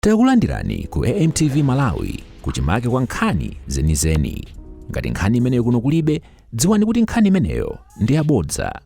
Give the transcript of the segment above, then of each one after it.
Takulandirani ku AMTV Malawi kuchimake kwa nkhani zenizeni. Ngati nkhani imeneyo kuno kulibe, dziwani kuti nkhani imeneyo ndi yabodza.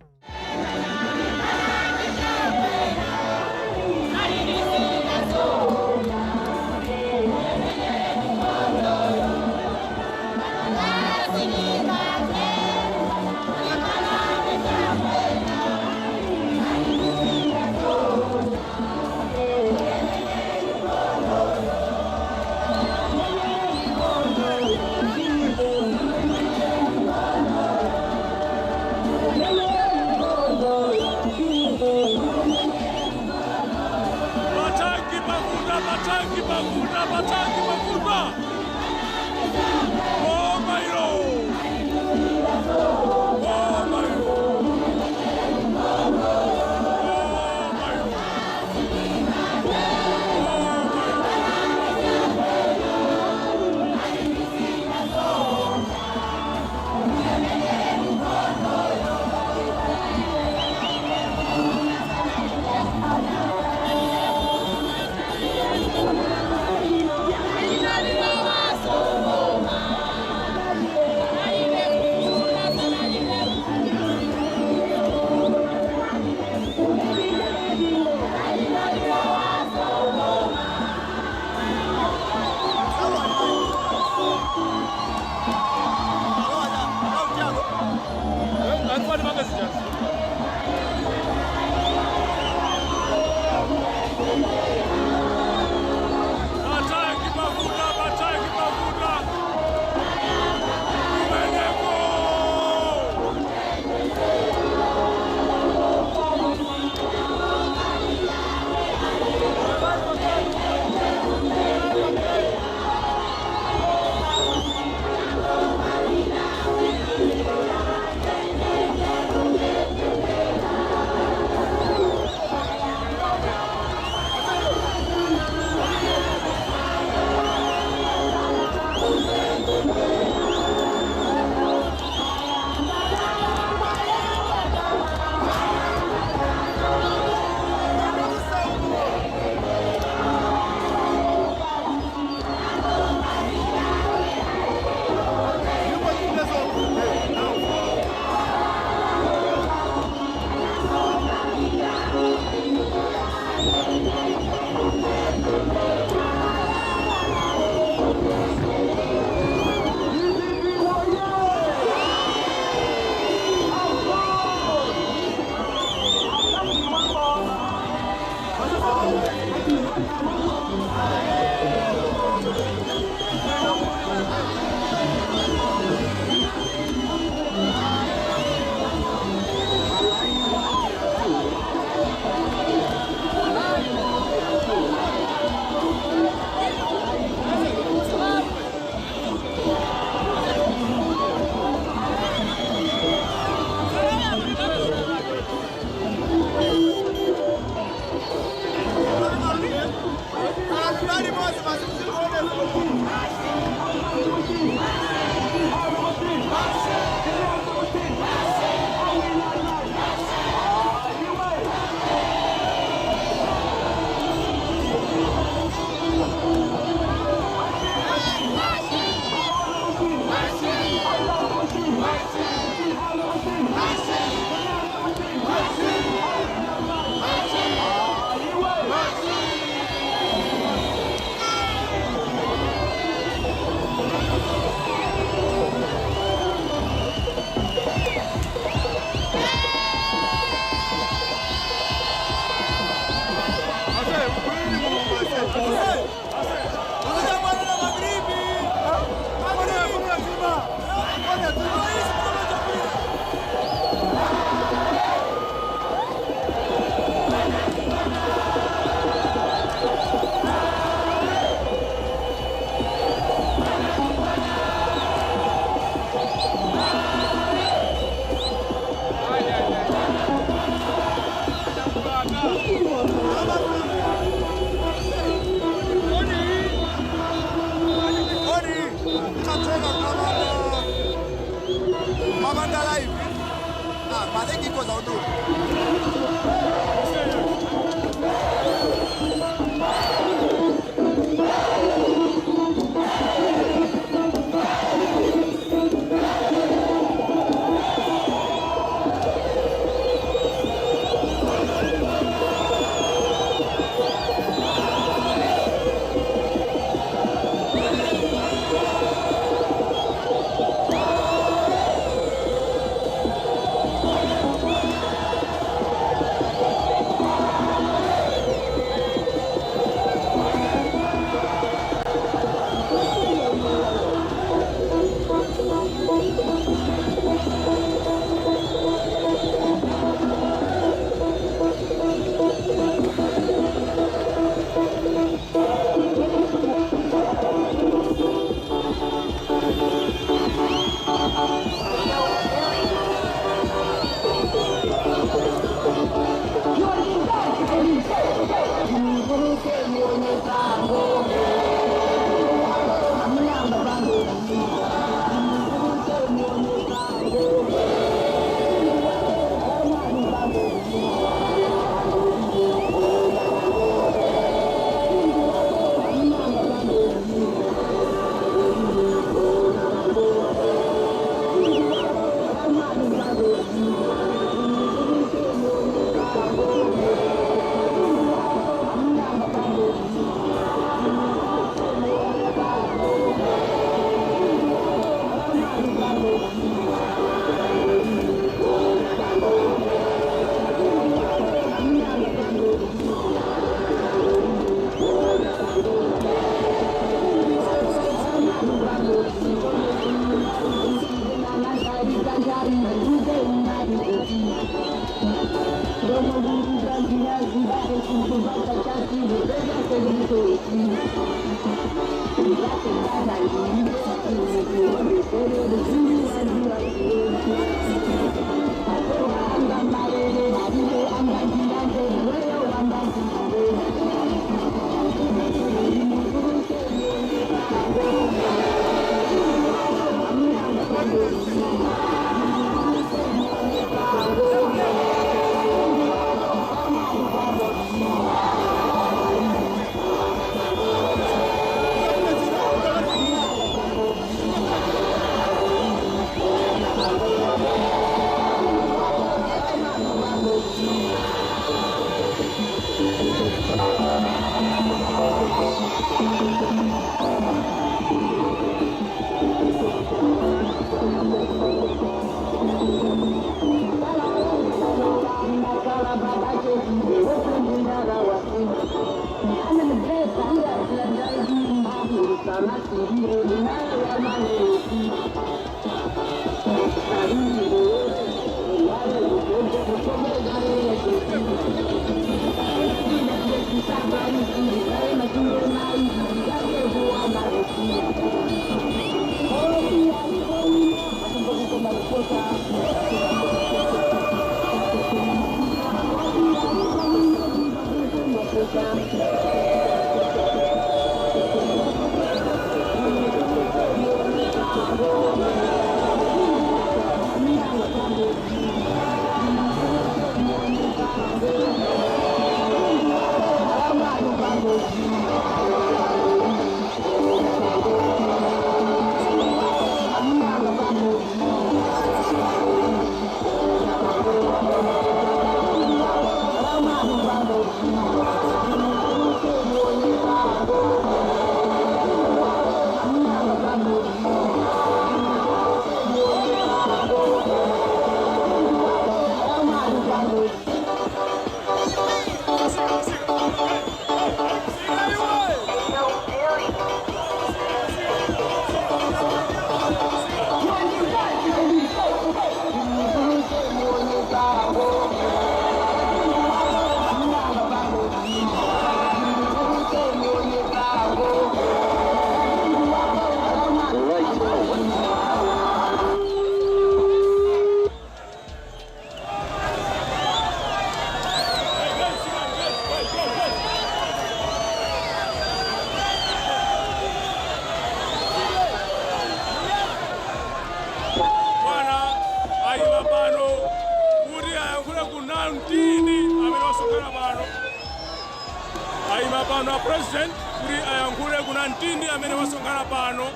Pano president kuri ayankhure kuna ntindi amene wasongana pano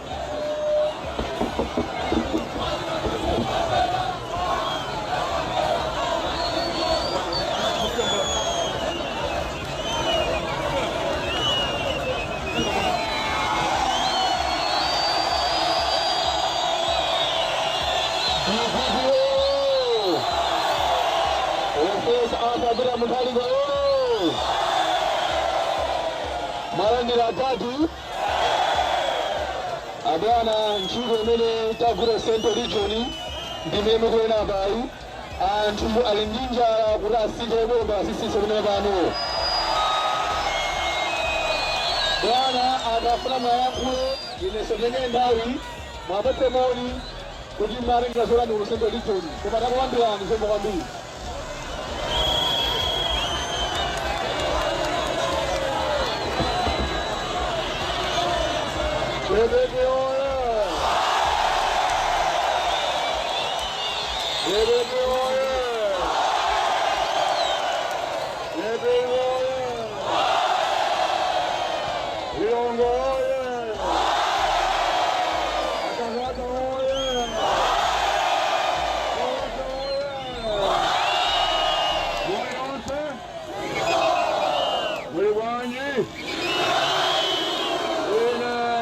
Marandira tatu abana nchugo mene tagura Central Region ndimeme kwena bayi antu alinjinja kura sije bomba sisi somene bano bana agafuna mayakwe ine somene ndawi mabate moni kujimaringa zora ni Central Region kwa takwambia ni sombo kwambia Rebebe oya! Rebebe oya! Rebebe oya! Ilongo oya! Akazata oya! Akazata oya! Muyonse! Muliwanyi!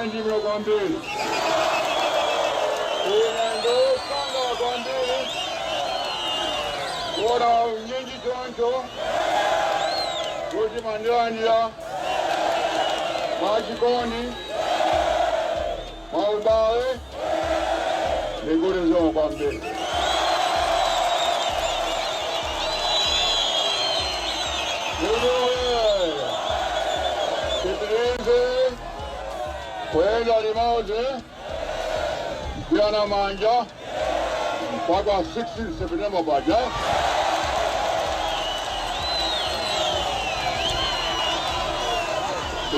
Ndibula kwambiri ndosanga kwambiri ora nyinji choncho kuti mandilandira machikoni maubale ndikulizowa kwambiri Titirinze kwenda limoja Diana Manja mpaka 16 Septemba baadaye.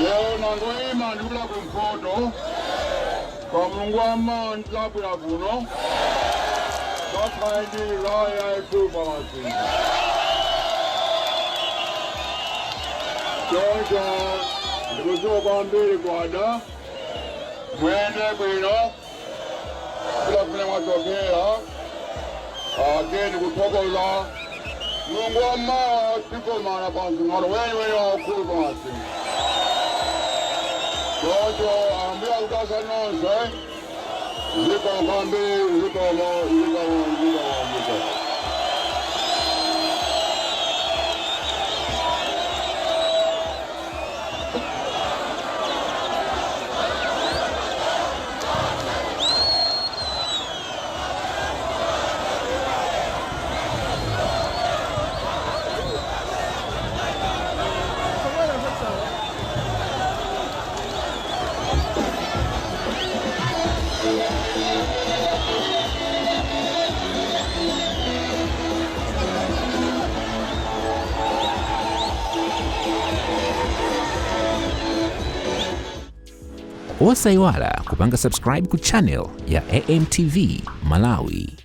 Leo nanguima ndikula kumpoto kwa Mungu amanja bula kuno bakhaindi raya etuba masinga Jojo ndikuzuka mbili kwada mwende kwino kila kune mwatokea ageni kutokoza Mungu amma tiko mana pansi ngoro wenye wakuba masinga Jojo ambia utasa nonse ziko kambi ziko Osaiwala kupanga subscribe ku channel ya AMTV Malawi.